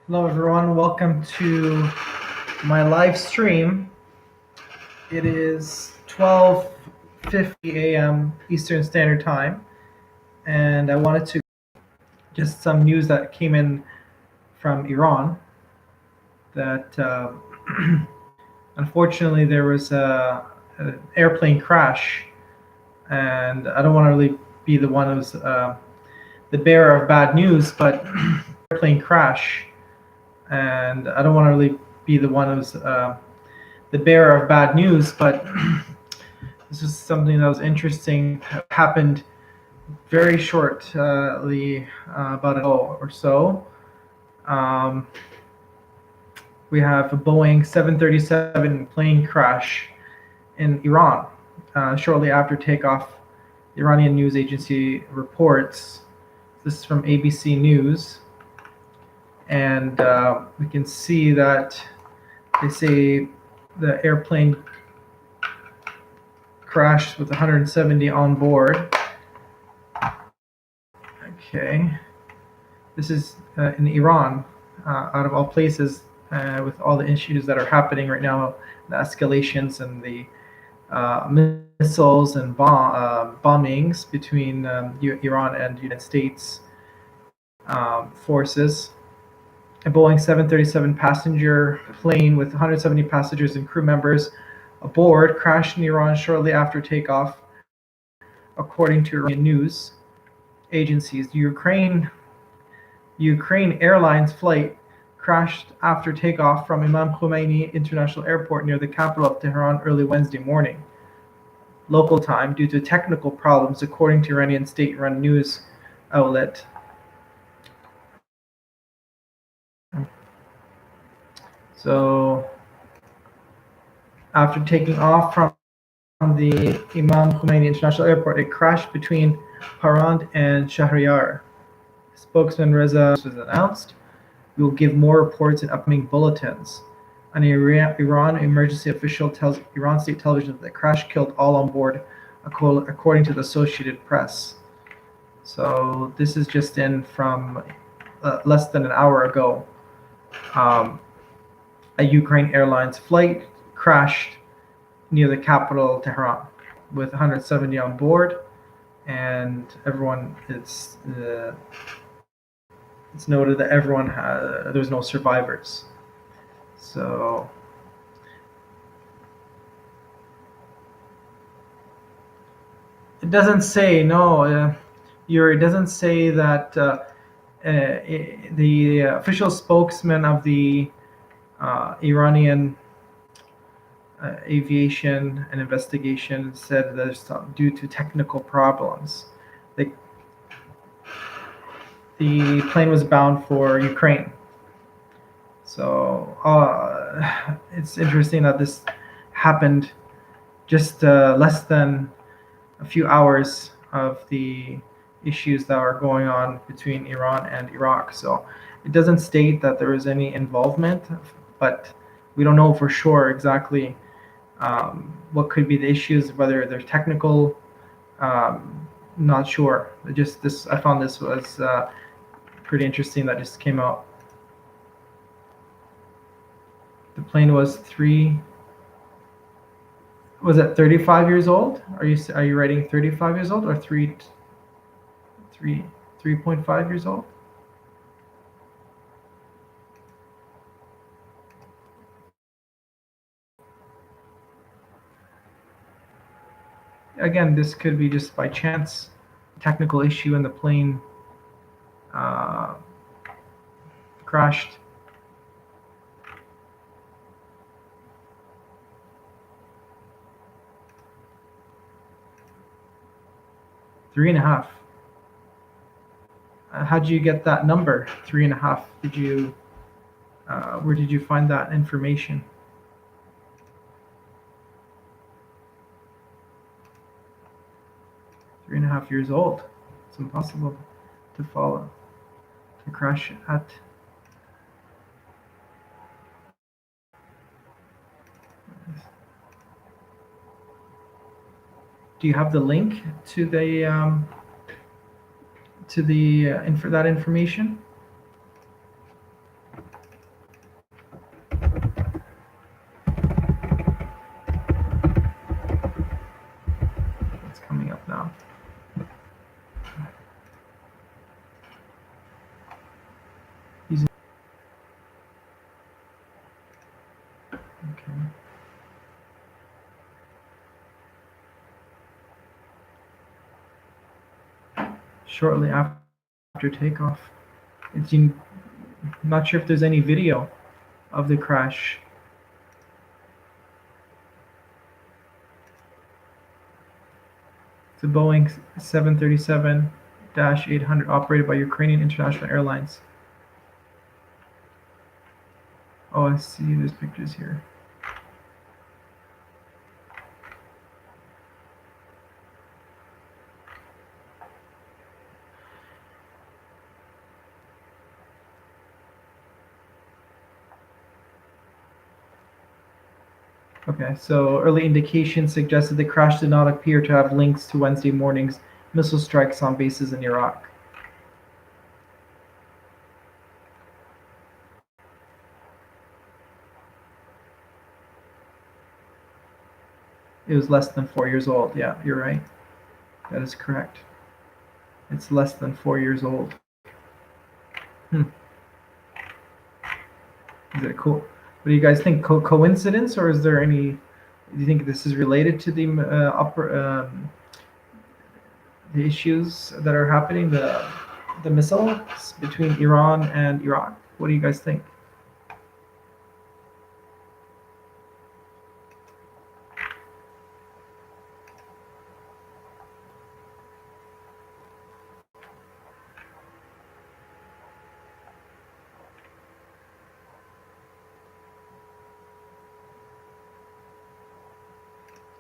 Hello, everyone. Welcome to my live stream. It is 12:50 a.m. Eastern Standard Time, and I wanted to just some news that came in from Iran that unfortunately there was an airplane crash, and I don't want to really be the one who's the bearer of bad news, but airplane crash, and I don't want to really be the one who's the bearer of bad news, but this is something that was interesting. Happened very shortly, about an hour or so. Um, we have a Boeing 737 plane crash in Iran shortly after takeoff. The Iranian news agency reports. This is from ABC News, and we can see that they say the airplane crashed with 170 on board. Okay, this is in Iran, out of all places, with all the issues that are happening right now, the escalations and the missiles and bombings between Iran and the United States forces. A Boeing 737 passenger plane with 170 passengers and crew members aboard crashed in Iran shortly after takeoff, according to Iranian news agencies. Ukraine Airlines flight crashed after takeoff from Imam Khomeini International Airport near the capital of Tehran early Wednesday morning, local time, due to technical problems, according to Iranian state-run news outlet. So, after taking off from the Imam Khomeini International Airport, it crashed between Harand and Shahryar. Spokesman Reza was announced. We will give more reports in upcoming bulletins. An Iran emergency official tells Iran state television that the crash killed all on board, according to the Associated Press. So this is just in from less than an hour ago. A Ukraine Airlines flight crashed near the capital, Tehran, with 170 on board, and everyone it's noted that there's no survivors. So it doesn't say it doesn't say that the official spokesman of the Iranian aviation and investigation said that it's due to technical problems. The plane was bound for Ukraine. So it's interesting that this happened just less than a few hours of the issues that are going on between Iran and Iraq. So it doesn't state that there is any involvement, but we don't know for sure exactly what could be the issues, whether they're technical. Not sure. I found this was pretty interesting. That just came out. The plane was 35 years old? Are you writing 35 years old or 3.5 years old? Again, this could be just by chance, technical issue, and the plane crashed. Three and a half. How did you get that number? 3.5. Where did you find that information? Three and a half years old. It's impossible to follow. To crash at. Do you have the link to that information? shortly after takeoff. I'm not sure if there's any video of the crash. It's a Boeing 737-800 operated by Ukrainian International Airlines. Oh, I see. There's pictures here. Okay, so early indications suggested the crash did not appear to have links to Wednesday morning's missile strikes on bases in Iraq. It was less than 4 years old. Yeah, you're right. That is correct. It's less than 4 years old. Is it cool? What do you guys think? Coincidence, or is there any? Do you think this is related to the issues that are happening, the missiles between Iran and Iraq? What do you guys think?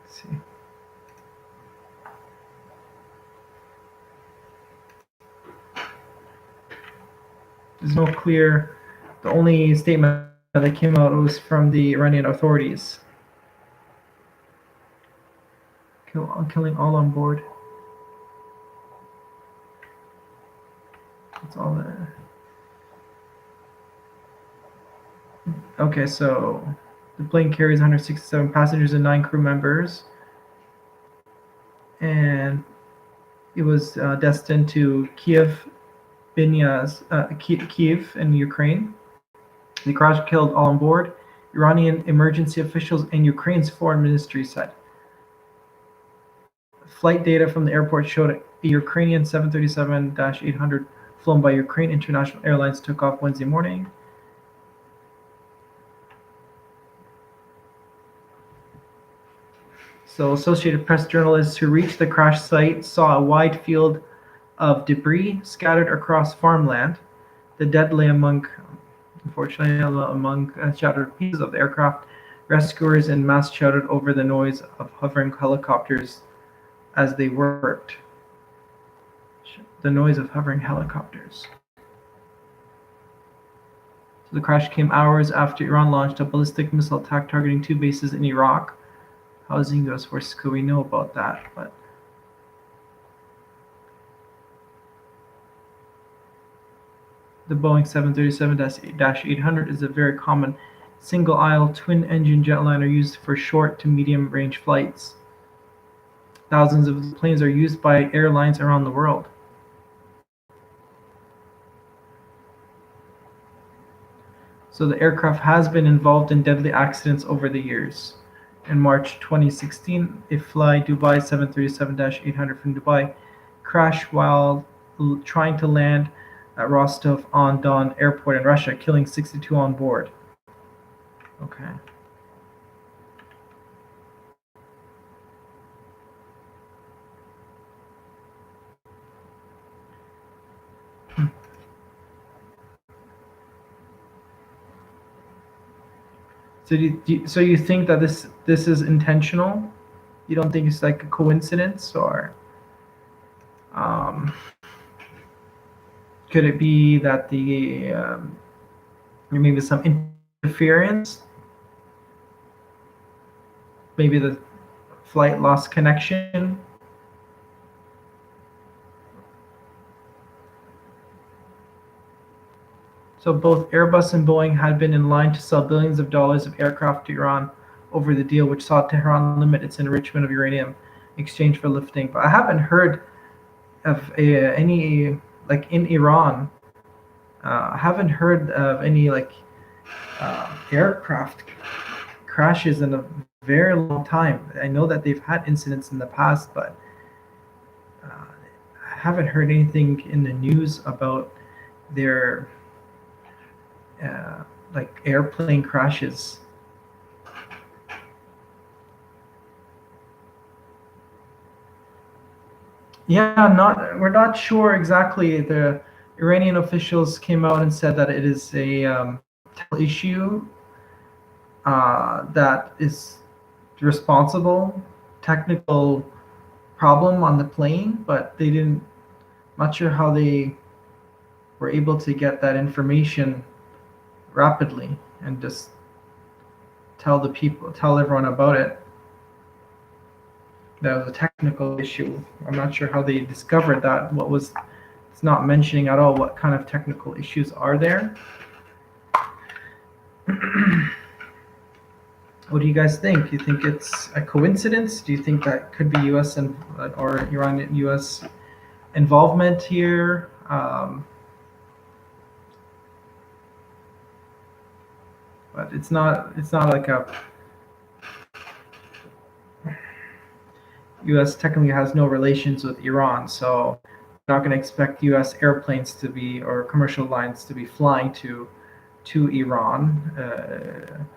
Let's see. There's no clear. The only statement that came out was from the Iranian authorities. Killing all on board. That's all that. Okay, so the plane carries 167 passengers and 9 crew members, and it was destined to Kiev in Ukraine. The crash killed all on board, Iranian emergency officials and Ukraine's foreign ministry said. Flight data from the airport showed a Ukrainian 737-800 flown by Ukraine International Airlines took off Wednesday morning. So Associated Press journalists who reached the crash site saw a wide field of debris scattered across farmland. The dead lay unfortunately, among shattered pieces of the aircraft. Rescuers en masse shouted over the noise of hovering helicopters as they worked. The noise of hovering helicopters. So the crash came hours after Iran launched a ballistic missile attack targeting 2 bases in Iraq. Housing those, where could we know about that? But the Boeing 737-800 is a very common single-aisle twin-engine jetliner used for short to medium-range flights. Thousands of the planes are used by airlines around the world. So the aircraft has been involved in deadly accidents over the years. In March 2016, a Fly Dubai 737-800 from Dubai crashed while trying to land at Rostov-on-Don airport in Russia, killing 62 on board. Okay. So you think that this is intentional? You don't think it's like a coincidence, or could it be that maybe some interference? Maybe the flight lost connection. So both Airbus and Boeing had been in line to sell billions of dollars of aircraft to Iran over the deal, which saw Tehran limit its enrichment of uranium in exchange for lifting. But I haven't heard of any, like in Iran. I haven't heard of any aircraft crashes in a very long time. I know that they've had incidents in the past, but haven't heard anything in the news about their like airplane crashes. Yeah, we're not sure exactly. The Iranian officials came out and said that it is a technical issue that is responsible, technical problem on the plane, but they didn't. Not sure how they were able to get that information rapidly and just tell everyone about it. That was a technical issue. I'm not sure how they discovered that. It's not mentioning at all what kind of technical issues are there. What do you guys think? Do you think it's a coincidence? Do you think that could be U.S. or Iran U.S. involvement here? But it's not like a U.S. technically has no relations with Iran, so we're not going to expect U.S. airplanes to be or commercial lines to be flying to Iran.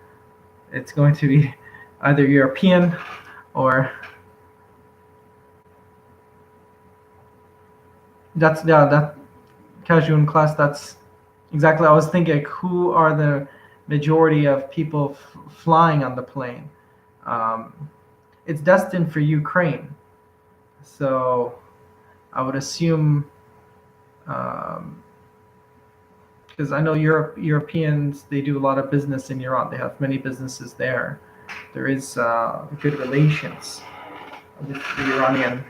It's going to be either European or that casual class. That's exactly. I was thinking, like, who are the majority of people flying on the plane? It's destined for Ukraine, so I would assume, because I know Europeans, they do a lot of business in Iran. They have many businesses there. There is good relations with the Iranian.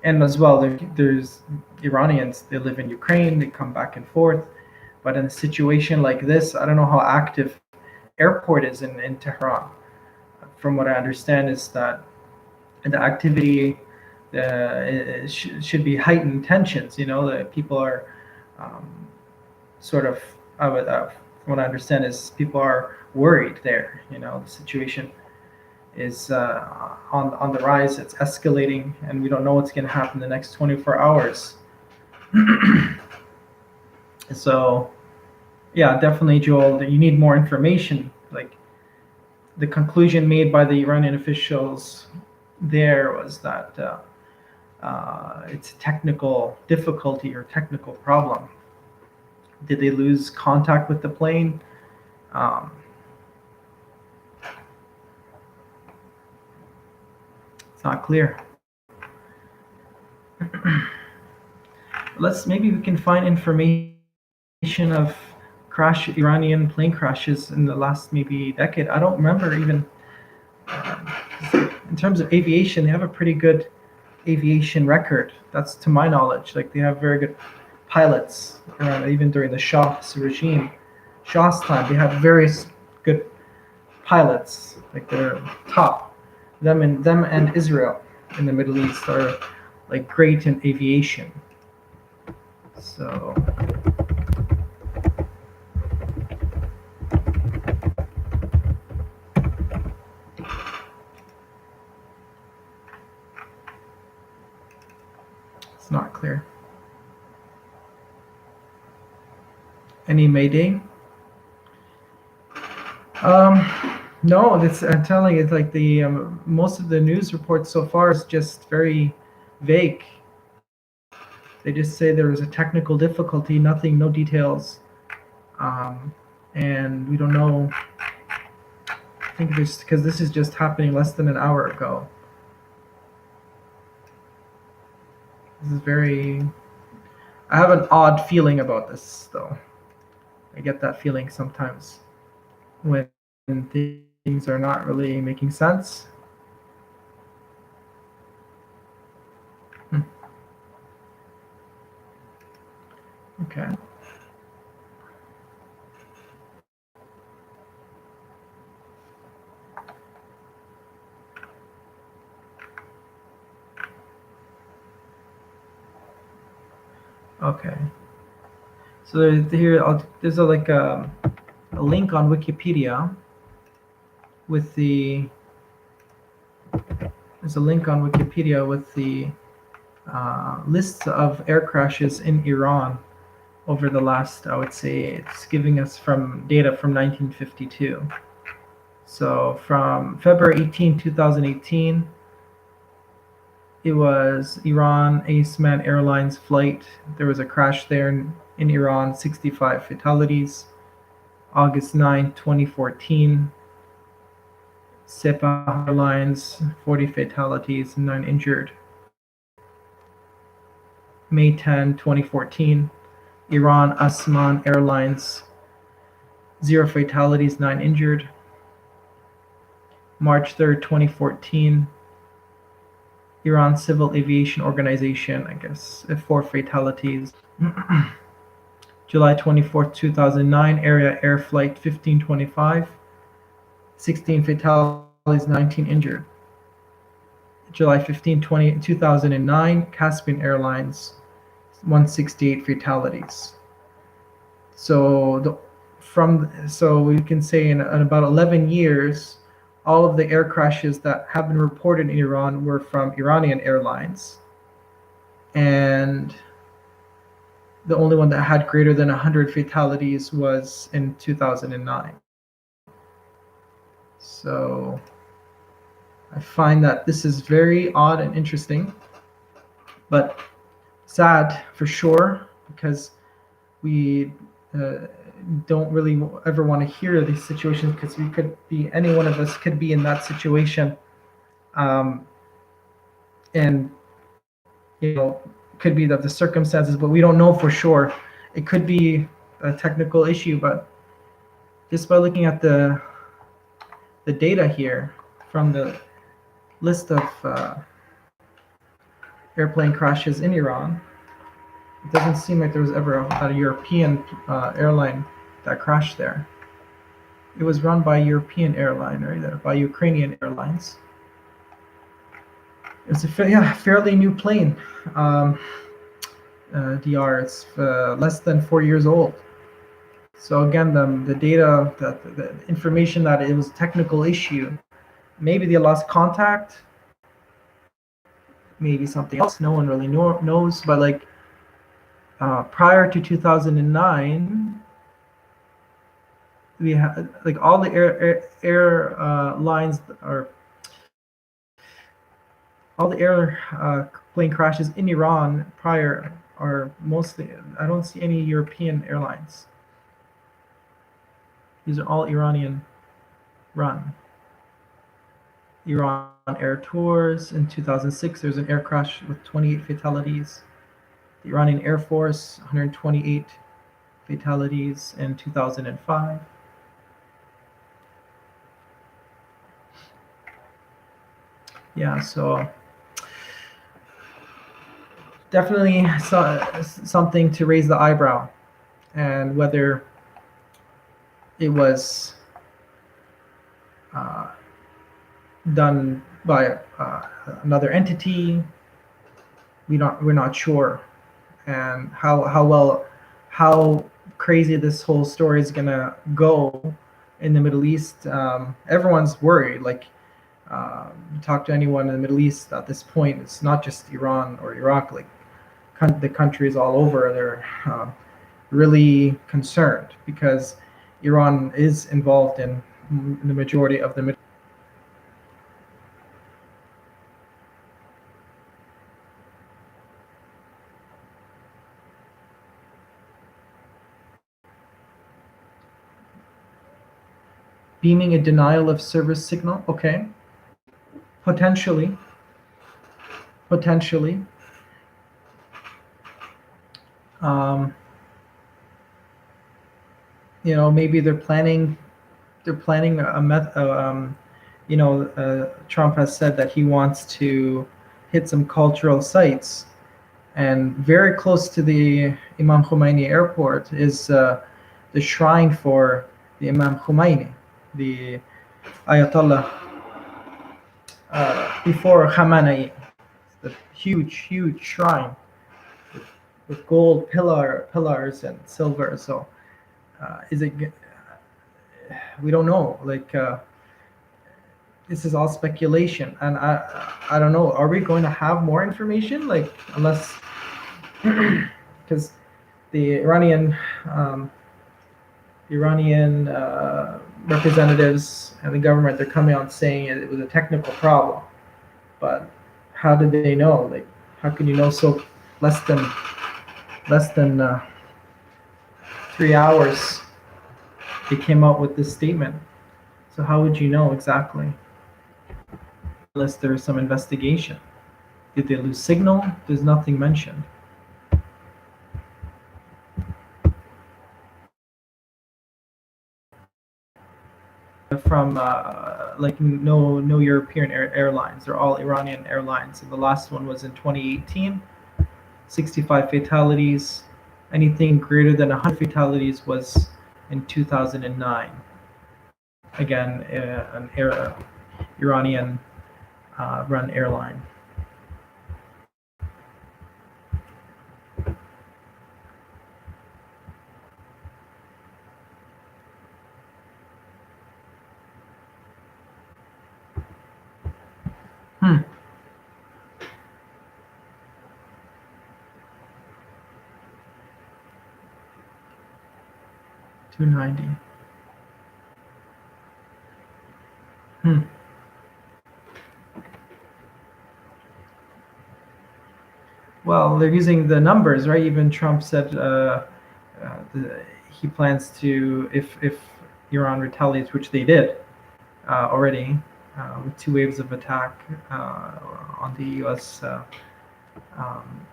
And as well, there's Iranians. They live in Ukraine. They come back and forth. But in a situation like this, I don't know how active airport is in Tehran. From what I understand, is that the activity should be heightened tensions. That people are sort of, from what I understand, is people are worried there. The situation is on the rise. It's escalating, and we don't know what's going to happen in the next 24 hours. So, yeah, definitely, Joel, you need more information. Like, the conclusion made by the Iranian officials there was that it's a technical difficulty or technical problem. Did they lose contact with the plane? It's not clear. Maybe we can find information of Iranian plane crashes in the last maybe decade. I don't remember even. In terms of aviation, they have a pretty good aviation record. That's to my knowledge. Like, they have very good pilots. Even during the Shah's regime, Shah's time, they have very good pilots. Like, they're top. Them and Israel in the Middle East are like great in aviation. So. It's not clear. Any Mayday? No, I'm telling you, it's like the most of the news reports so far is just very vague. They just say there was a technical difficulty, no details, and we don't know. I think because this is just happening less than an hour ago. This is I have an odd feeling about this, though. I get that feeling sometimes when things are not really making sense. Okay. Okay. So there's a link on Wikipedia with the there's a link on Wikipedia with the lists of air crashes in Iran over the last, I would say, it's giving us from data from 1952. So from February 18, 2018, it was Iran Aseman Airlines flight. There was a crash there in Iran, 65 fatalities. August 9, 2014, Sepah Airlines, 40 fatalities, 9 injured. May 10, 2014, Iran Asman Airlines, 0 fatalities, 9 injured. March 3rd, 2014, Iran Civil Aviation Organization, I guess, 4 fatalities. July 24th, 2009, Area Air Flight 1525, 16 fatalities, 19 injured. July 15, 2009, Caspian Airlines, 168 fatalities. So we can say in about 11 years, all of the air crashes that have been reported in Iran were from Iranian airlines, and the only one that had greater than 100 fatalities was in 2009. So I find that this is very odd and interesting, but sad for sure, because we don't really ever want to hear these situations, because any one of us could be in that situation, and could be the circumstances, but we don't know for sure. It could be a technical issue, but just by looking at the data here from the list of airplane crashes in Iran, it doesn't seem like there was ever a European airline that crashed there. It was run by a European airline, right? By Ukrainian Airlines. It's a fairly new plane. DR, it's less than 4 years old. So again, the data, the information that it was a technical issue, maybe they lost contact, maybe something else, no one really knows, but like prior to 2009, we had like all the airlines, or all the airplane crashes in Iran prior are mostly, I don't see any European airlines. These are all Iranian run. Iran Air Tours in 2006, there's an air crash with 28 fatalities. The Iranian Air Force, 128 fatalities in 2005. Yeah, so definitely something to raise the eyebrow, and whether it was done by another entity, we're not sure, and how crazy this whole story is gonna go in the Middle East. Everyone's worried. Like, talk to anyone in the Middle East at this point, it's not just Iran or Iraq. Like, the countries all over, they're really concerned, because Iran is involved in the majority of the Middle East. Beaming a denial of service signal, okay. Potentially. Maybe they're planning a method. Trump has said that he wants to hit some cultural sites, and very close to the Imam Khomeini airport is the shrine for the Imam Khomeini, the Ayatollah before Khamenei, the huge shrine with gold pillars and silver. So we don't know. Like, this is all speculation, and I don't know. Are we going to have more information? Like, unless because the um, Iranian representatives and the government, they're coming out saying it was a technical problem. But how did they know? Like, how can you know so less than less than 3 hours they came out with this statement? So how would you know exactly unless there's some investigation? Did they lose signal? There's nothing mentioned. From like no European airlines. They're all Iranian airlines. And the last one was in 2018. 65 fatalities. Anything greater than 100 fatalities was in 2009. Again, an Iranian run airline. Hmm. 290. Hmm. Well, they're using the numbers, right? Even Trump said he plans to, if Iran retaliates, which they did already, with 2 waves of attack on the U.S. Um,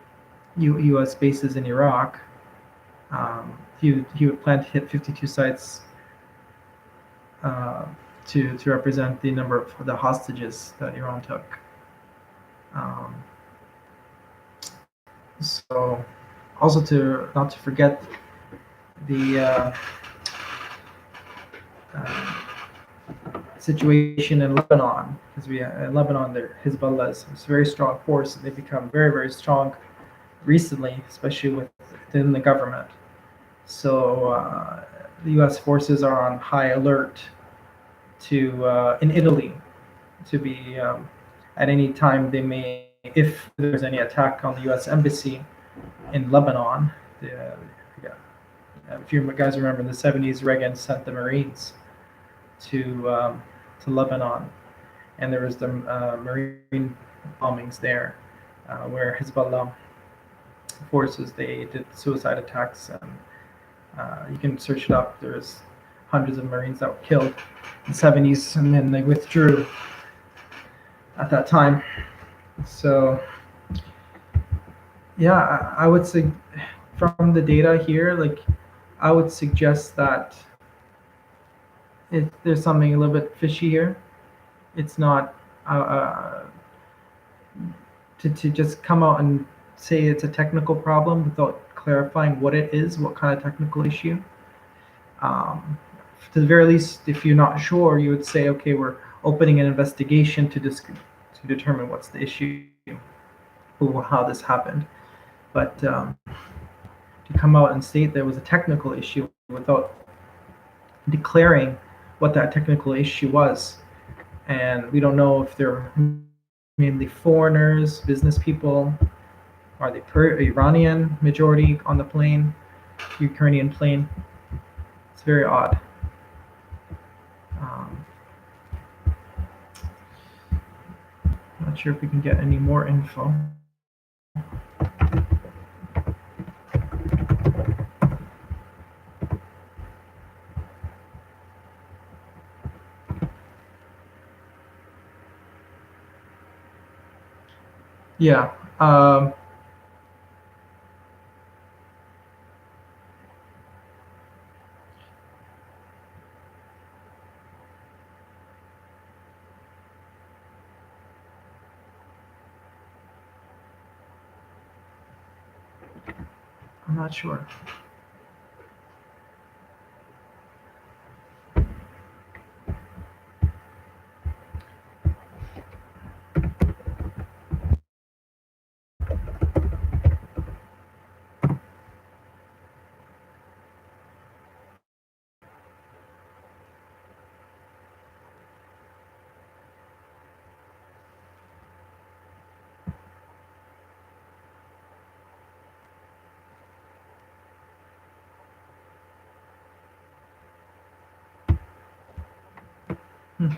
U.S. bases in Iraq. He would plan to hit 52 sites uh, to represent the number of the hostages that Iran took. Um, so also to not to forget the uh, situation in Lebanon, because we in Lebanon there Hezbollah is a very strong force, and they've become very strong recently, especially within the government. So the U.S. forces are on high alert to in Italy to be at any time they may, if there's any attack on the U.S. embassy in Lebanon. If you guys remember in the 70s, Reagan sent the Marines to Lebanon, and there was the Marine bombings there, where Hezbollah forces they did suicide attacks, and you can search it up. There's hundreds of Marines that were killed in the 70s, and then they withdrew at that time. So yeah, I would say from the data here, like I would suggest that there's something a little bit fishy here. It's not to just come out and say it's a technical problem without clarifying what it is, what kind of technical issue. Um, to the very least, if you're not sure, you would say, okay, we're opening an investigation to determine what's the issue, or how this happened. But to come out and state there was a technical issue without declaring what that technical issue was, and we don't know if they're mainly foreigners, business people, are they Iranian majority on the plane, Ukrainian plane. It's very odd. Um, Not sure if we can get any more info. Yeah. I'm not sure. Hmm.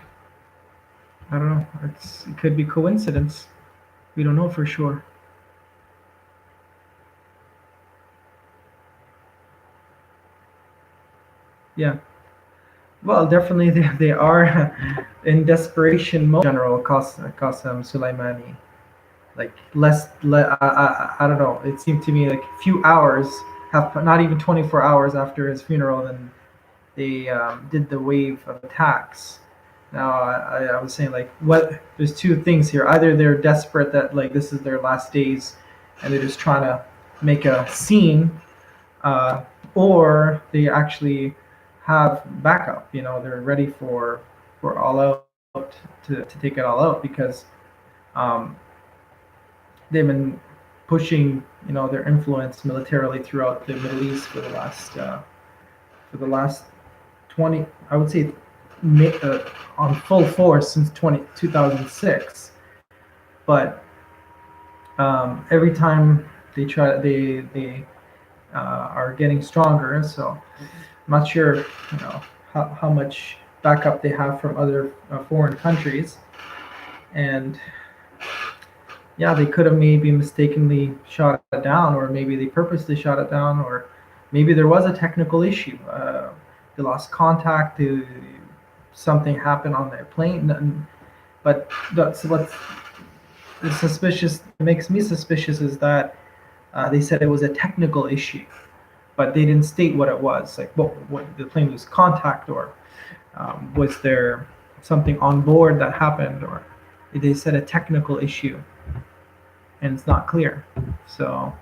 I don't know. It could be coincidence. We don't know for sure. Yeah. Well, definitely they are in desperation mode. General Qasem Soleimani, like I don't know. It seemed to me like a few hours, have not even 24 hours after his funeral, and they did the wave of attacks. Now I was saying like what there's two things here. Either they're desperate that like this is their last days, and they're just trying to make a scene, uh, or they actually have backup. You know, they're ready for all out to take it all out because um, they've been pushing their influence militarily throughout the Middle East for the last 20, I would say, on full force since 2006. But every time they are getting stronger. So I'm not sure, how much backup they have from other foreign countries. And yeah, they could have maybe mistakenly shot it down, or maybe they purposely shot it down, or maybe there was a technical issue. They lost contact. Something happened on their plane. But that's what suspicious makes me suspicious is that they said it was a technical issue, but they didn't state what it was. Like what the plane was contact, or was there something on board that happened, or they said a technical issue, and it's not clear. So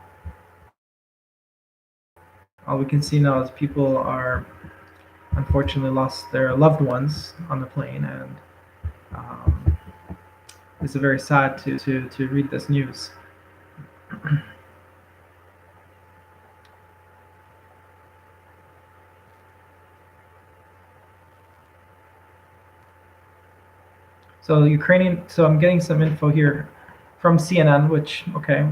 all we can see now is people are unfortunately lost their loved ones on the plane, and um, it's very sad to read this news. So Ukrainian. So I'm getting some info here from CNN, which okay,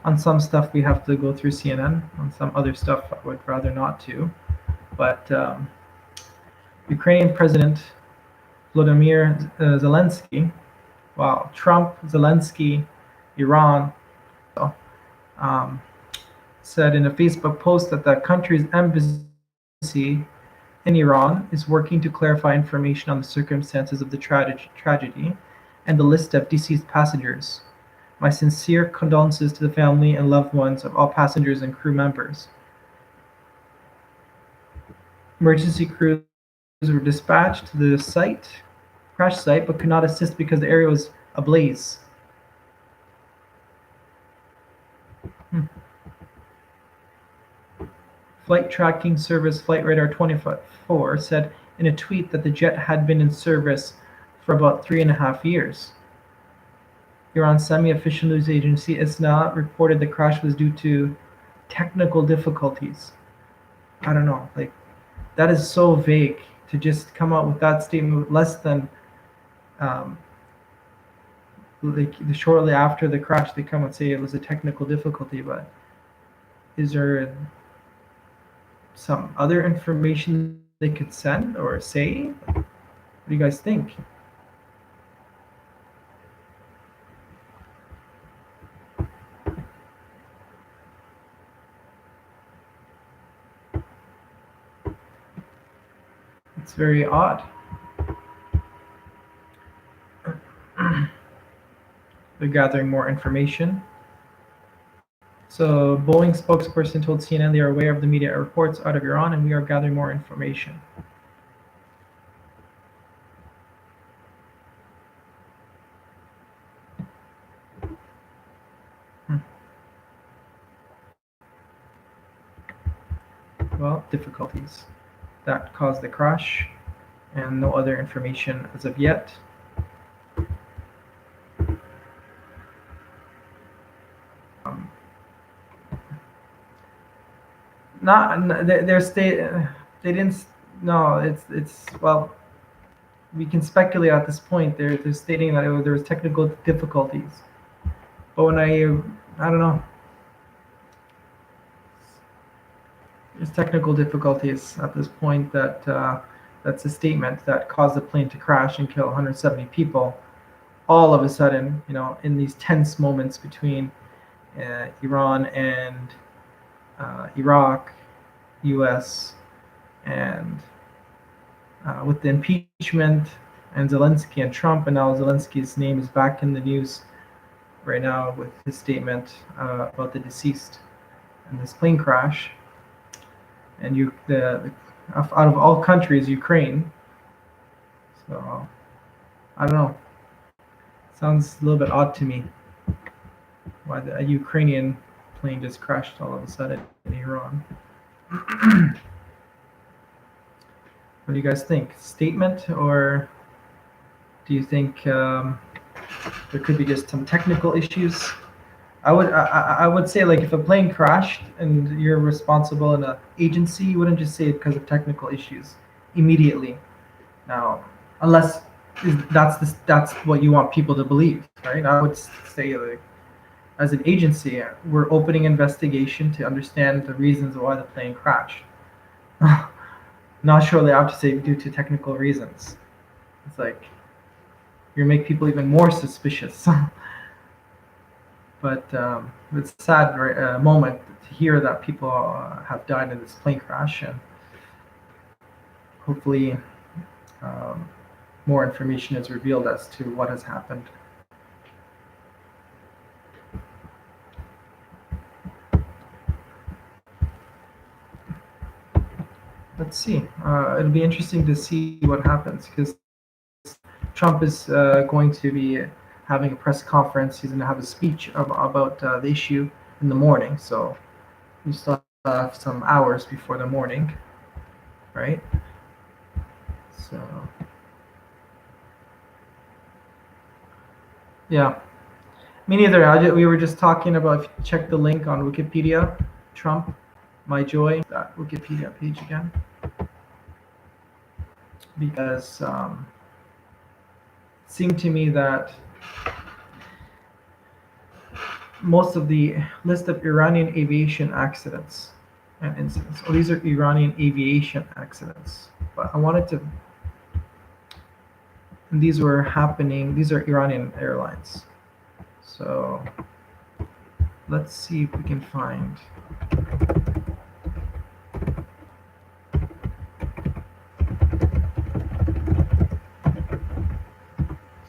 on some stuff we have to go through CNN. On some other stuff I would rather not to. But Ukrainian President Vladimir Zelensky, wow, Trump, Zelensky, Iran, um, said in a Facebook post that the country's embassy in Iran is working to clarify information on the circumstances of the tragedy and the list of deceased passengers. My sincere condolences to the family and loved ones of all passengers and crew members. Emergency crews were dispatched to the crash site, but could not assist because the area was ablaze. Hmm. Flight tracking service Flightradar 24 said in a tweet that the jet had been in service for about 3.5 years. Iran's semi-official news agency ISNA reported the crash was due to technical difficulties. I don't know, like that is so vague to just come out with that statement with less than um, like shortly after the crash they come and say it was a technical difficulty. But is there some other information they could send or say? What do you guys think? It's very odd. They're gathering more information. So Boeing spokesperson told CNN they are aware of the media reports out of Iran and we are gathering more information. Hmm. Well, difficulties that caused the crash and no other information as of yet. Um, not their state. They didn't. No, it's well. We can speculate at this point. They're stating that there was technical difficulties. But when I don't know. There's technical difficulties at this point that that's a statement that caused the plane to crash and kill 170 people. All of a sudden, in these tense moments between Iran and Iraq, U.S., and with the impeachment and Zelensky and Trump, and now Zelensky's name is back in the news right now with his statement about the deceased in this plane crash. And out of all countries, Ukraine. So I don't know. Sounds a little bit odd to me. Why a Ukrainian plane just crashed all of a sudden in Iran. What do you guys think? Statement, or do you think there could be just some technical issues? I would say, like, if a plane crashed and you're responsible in an agency, you wouldn't just say it because of technical issues immediately. Now, unless that's what you want people to believe, right? I would say, like, as an agency, we're opening investigation to understand the reasons why the plane crashed. Not shortly after say due to technical reasons. It's like you make people even more suspicious. But it's a sad moment to hear that people have died in this plane crash, and hopefully more information is revealed as to what has happened. Let's see. It'll be interesting to see what happens, because Trump is going to be having a press conference. He's going to have a speech about the issue in the morning. So we still have some hours before the morning, right? So yeah, me neither. We were just talking about, if you check the link on Wikipedia, Trump, my joy, that Wikipedia page again, because it seemed to me that most of the list of Iranian aviation accidents and incidents. Oh, these are Iranian aviation accidents. But I wanted to. And these were happening. These are Iranian airlines. So let's see if we can find.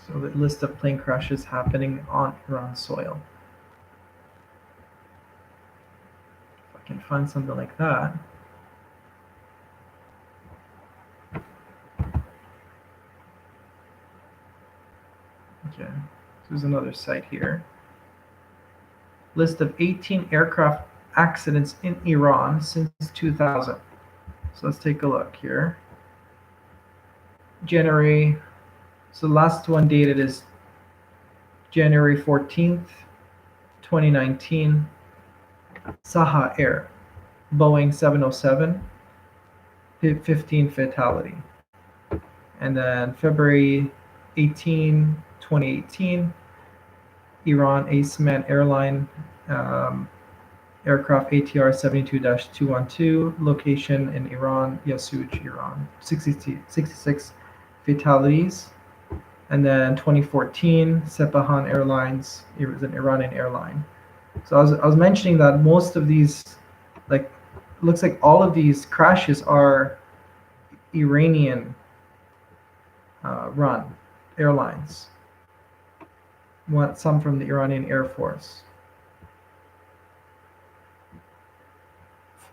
So the list of plane crashes happening on Iran soil. Can find something like that. Okay, there's another site here. List of 18 aircraft accidents in Iran since 2000. So let's take a look here. January, so the last one dated is January 14th, 2019. Saha Air, Boeing 707, 15 fatality. And then February 18, 2018, Iran Aseman Airline aircraft ATR 72-212, location in Iran, Yasuj, Iran, 66 fatalities. And then 2014, Sepahan Airlines, it was an Iranian airline. So I was mentioning that most of these, like, looks like all of these crashes are Iranian run airlines. Some from the Iranian Air Force.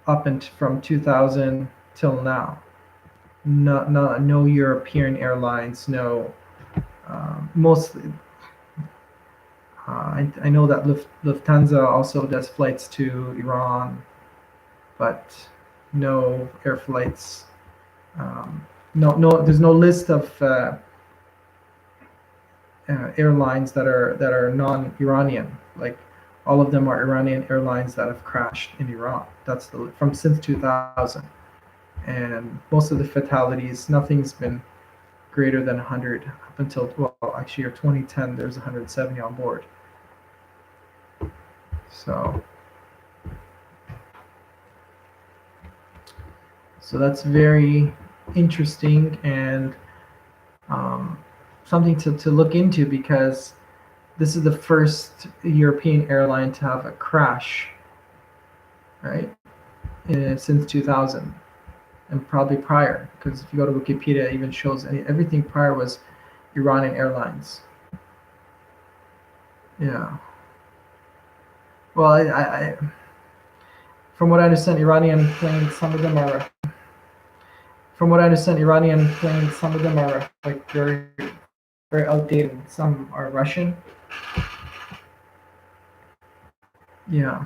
Up and from 2000 till now. No European airlines, no. Mostly. I know that Lufthansa also does flights to Iran, but no air flights. No. There's no list of airlines that are non-Iranian. Like, all of them are Iranian airlines that have crashed in Iran. That's from since 2000, and most of the fatalities, nothing's been greater than 100 up until, well, actually, year 2010. There's 170 on board. So that's very interesting and um, something to look into, because this is the first European airline to have a crash, right? Since 2000, and probably prior, because if you go to Wikipedia, it even shows everything prior was Iranian Airlines. Yeah. Well, from what I understand, Iranian planes, some of them are. From what I understand, Iranian planes, some of them are like very outdated. Some are Russian. Yeah.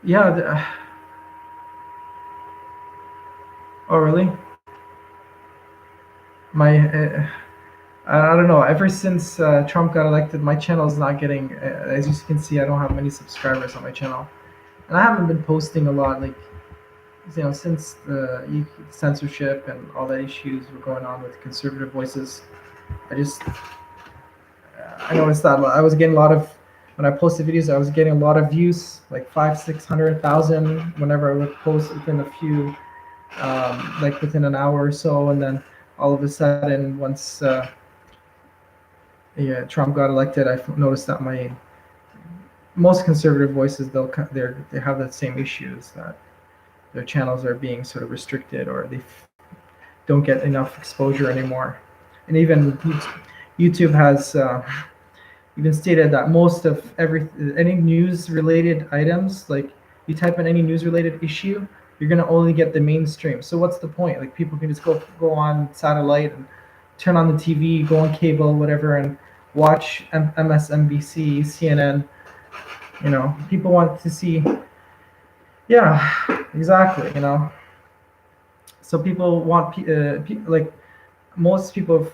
Yeah. Oh, really? My, I don't know. Ever since Trump got elected, my channel is not getting. As you can see, I don't have many subscribers on my channel, and I haven't been posting a lot. Like, since the censorship and all the issues were going on with conservative voices, I just I noticed that I was getting a lot of when I posted videos, I was getting a lot of views, like 500, 600,000 whenever I would post within a few, like within an hour or so, and then all of a sudden, once yeah, Trump got elected, I noticed that my most conservative voices they have the same issues, that their channels are being sort of restricted, or they don't get enough exposure anymore, and even YouTube has. Even stated that most of any news related items, like you type in any news related issue, you're going to only get the mainstream. So what's the point? Like, people can just go on satellite and turn on the TV, go on cable, whatever, and watch MSNBC, CNN. People want to see. Yeah, exactly. So people want like most people,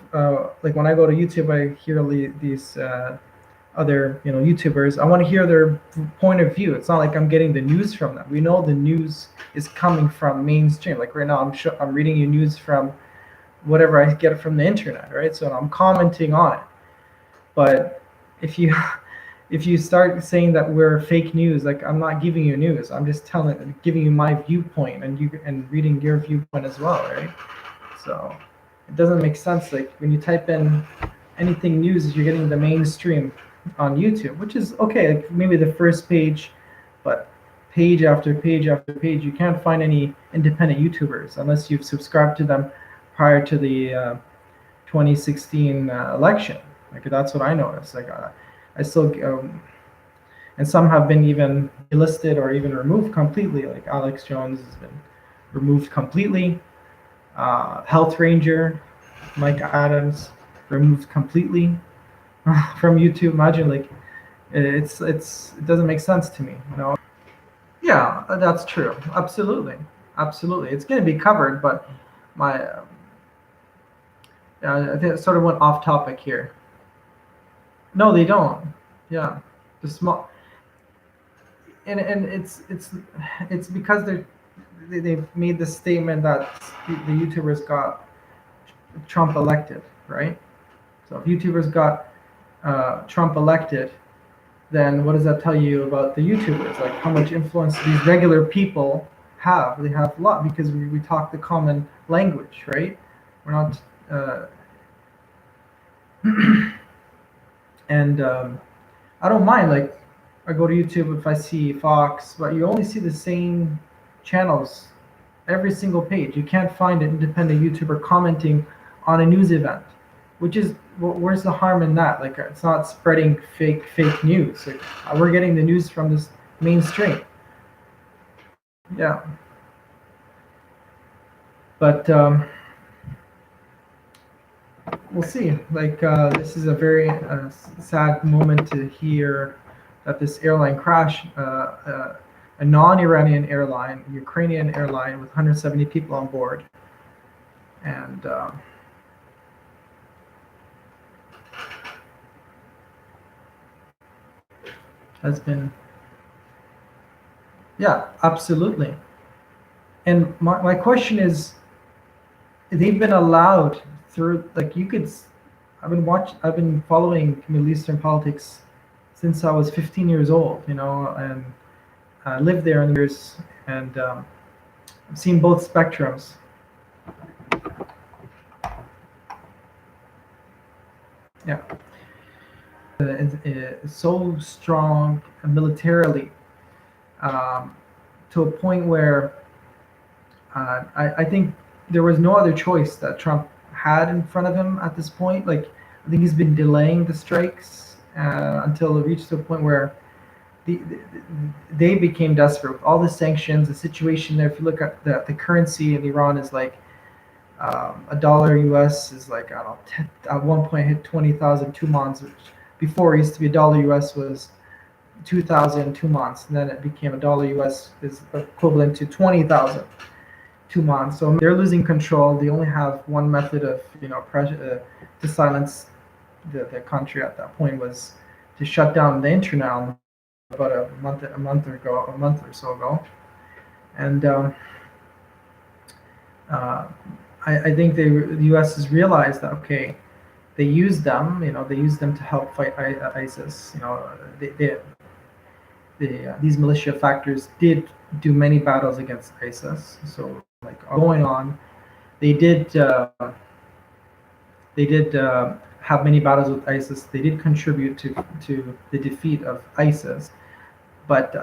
like when I go to YouTube, I hear these other YouTubers. I want to hear their point of view. It's not like I'm getting the news from them. We know the news is coming from mainstream. Like right now, I'm reading you news from whatever I get from the internet, right? So I'm commenting on it. But if you if you start saying that we're fake news, like, I'm not giving you news. I'm just giving you my viewpoint, and reading your viewpoint as well, right? So it doesn't make sense. Like, when you type in anything news, you're getting the mainstream on YouTube, which is okay, like maybe the first page, but page after page after page, you can't find any independent YouTubers unless you've subscribed to them prior to the 2016 election. Like, that's what I noticed. Like, I still, and some have been even delisted or even removed completely. Like Alex Jones has been removed completely. Health Ranger, Mike Adams, removed completely from YouTube. Imagine, like, it doesn't make sense to me. Yeah, that's true. Absolutely, absolutely. It's going to be covered, but my I think it sort of went off topic here. No, they don't. Yeah, the small, and it's because they've made the statement that the YouTubers got Trump elected, right? So if YouTubers got Trump elected, then what does that tell you about the YouTubers? Like, how much influence these regular people have? They have a lot, because we talk the common language, right? We're not, and I don't mind. Like, I go to YouTube if I see Fox, but you only see the same channels every single page. You can't find an independent YouTuber commenting on a news event, which is, where's the harm in that? Like, it's not spreading fake news. Like, we're getting the news from this mainstream. Yeah, but we'll see. Like, this is a very sad moment to hear that this airline crash, a non-Iranian airline, Ukrainian airline with 170 people on board, and has been, yeah, absolutely. And my question is, they've been allowed through, like, I've been following Middle Eastern politics since I was 15 years old, and lived there in the years, and I've seen both spectrums. Yeah, it's so strong militarily, um, to a point where I think there was no other choice that Trump had in front of him at this point. Like, I think he's been delaying the strikes until it reached to a point where the, the, they became desperate with all the sanctions, the situation there. If you look at the currency in Iran is like a dollar US is like, I don't know, at one point hit 20,000 tumans, which before it used to be a dollar US was 2,000 tumans, and then it became a dollar US is equivalent to 20,000 tumans. So they're losing control. They only have one method of pressure to silence the country at that point was to shut down the internet about a month or so ago, and uh, I think the U.S. has realized that, okay, they used them, they used them to help fight ISIS. These militia factors did do many battles against ISIS. So, like, going on, they did have many battles with ISIS. They did contribute to the defeat of ISIS, but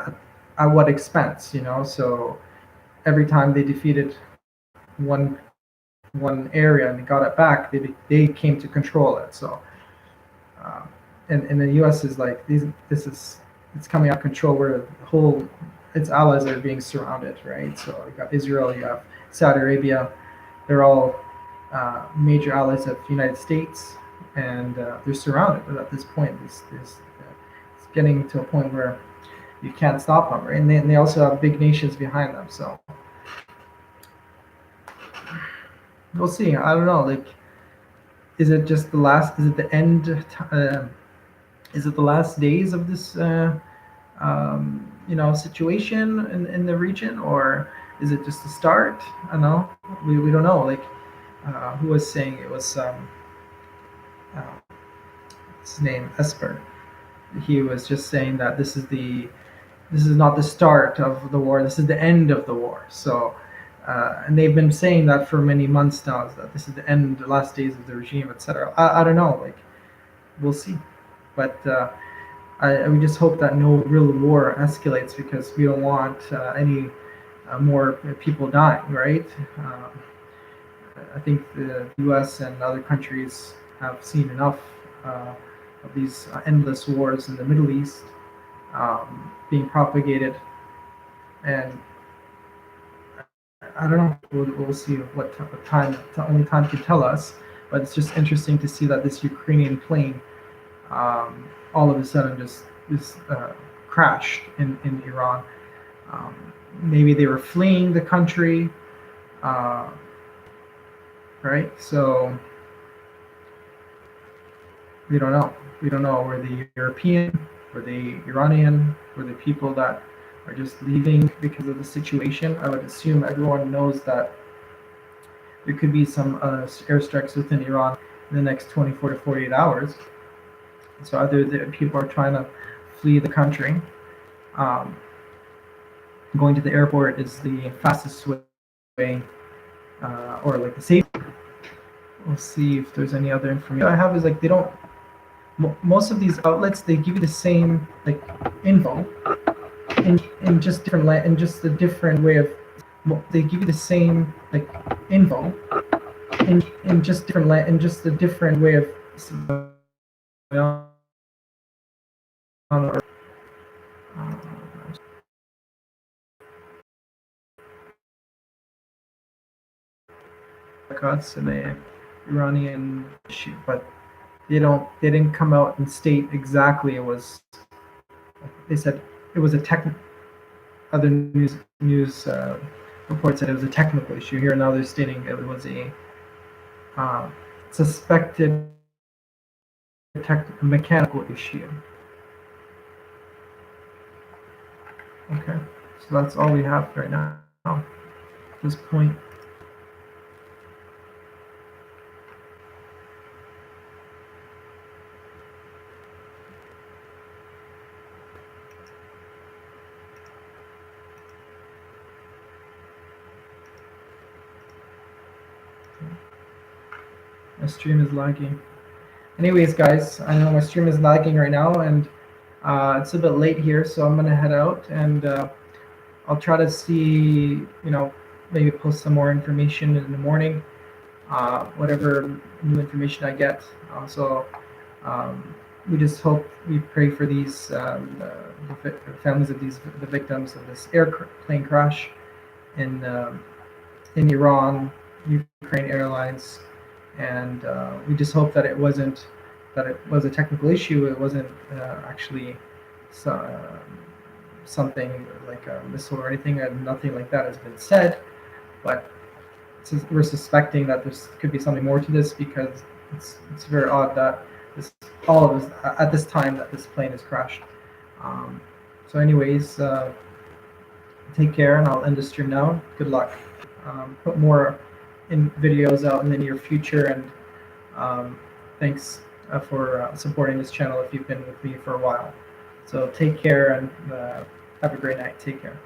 at what expense? So every time they defeated one area and got it back, they came to control it. So, and the U.S. is like, it's coming out of control where the whole its allies are being surrounded, right? So you got Israel, you have Saudi Arabia, they're all major allies of the United States, and they're surrounded. But at this point, it's getting to a point where you can't stop them, right? And they also have big nations behind them. So we'll see. I don't know. Like, is it just the last? Is it the end? Is it the last days of this? Situation in the region, or is it just the start? I don't know. We don't know. Like, who was saying it was uh, his name Esper. He was just saying that this is not the start of the war. This is the end of the war. So, and they've been saying that for many months now. That this is the end, the last days of the regime, etc. I don't know. Like, we'll see. But we just hope that no real war escalates, because we don't want any more people dying, right? I think the U.S. and other countries have seen enough of these endless wars in the Middle East being propagated, and I don't know. We'll see what time. Only time can tell us. But it's just interesting to see that this Ukrainian plane all of a sudden just crashed in Iran. Maybe they were fleeing the country, uh, right? So we don't know. We don't know. Were the European, were the Iranian, were the people that are just leaving because of the situation? I would assume everyone knows that there could be some airstrikes within Iran in the next 24 to 48 hours. So either the people are trying to flee the country. Going to the airport is the fastest way, or like the safe. We'll see if there's any other information. What I have is, like, they don't. Most of these outlets, they give you the same, like, info in just different in just a different way of. They give you the same, like, info in just different in just a different way of. Or, boycotts and the Iranian issue, but they didn't come out and state exactly it was. They said it was a other news reports said it was a technical issue. Here now they're stating it was a suspected mechanical issue. Okay, so that's all we have right now at this point. My stream is lagging. Anyways, guys, I know my stream is lagging right now, and it's a bit late here, so I'm gonna head out, and I'll try to see, maybe post some more information in the morning, whatever new information I get. So we just hope, we pray for these the families of the victims of this airplane crash in Iran, Ukraine Airlines, and we just hope that it was a technical issue. It wasn't actually something like a missile or anything, and nothing like that has been said. But we're suspecting that there could be something more to this, because it's very odd that all of us at this time that this plane has crashed. So, anyways, take care, and I'll end the stream now. Good luck. Put more videos out in the near future, and thanks for supporting this channel if you've been with me for a while. So take care, and have a great night. Take care.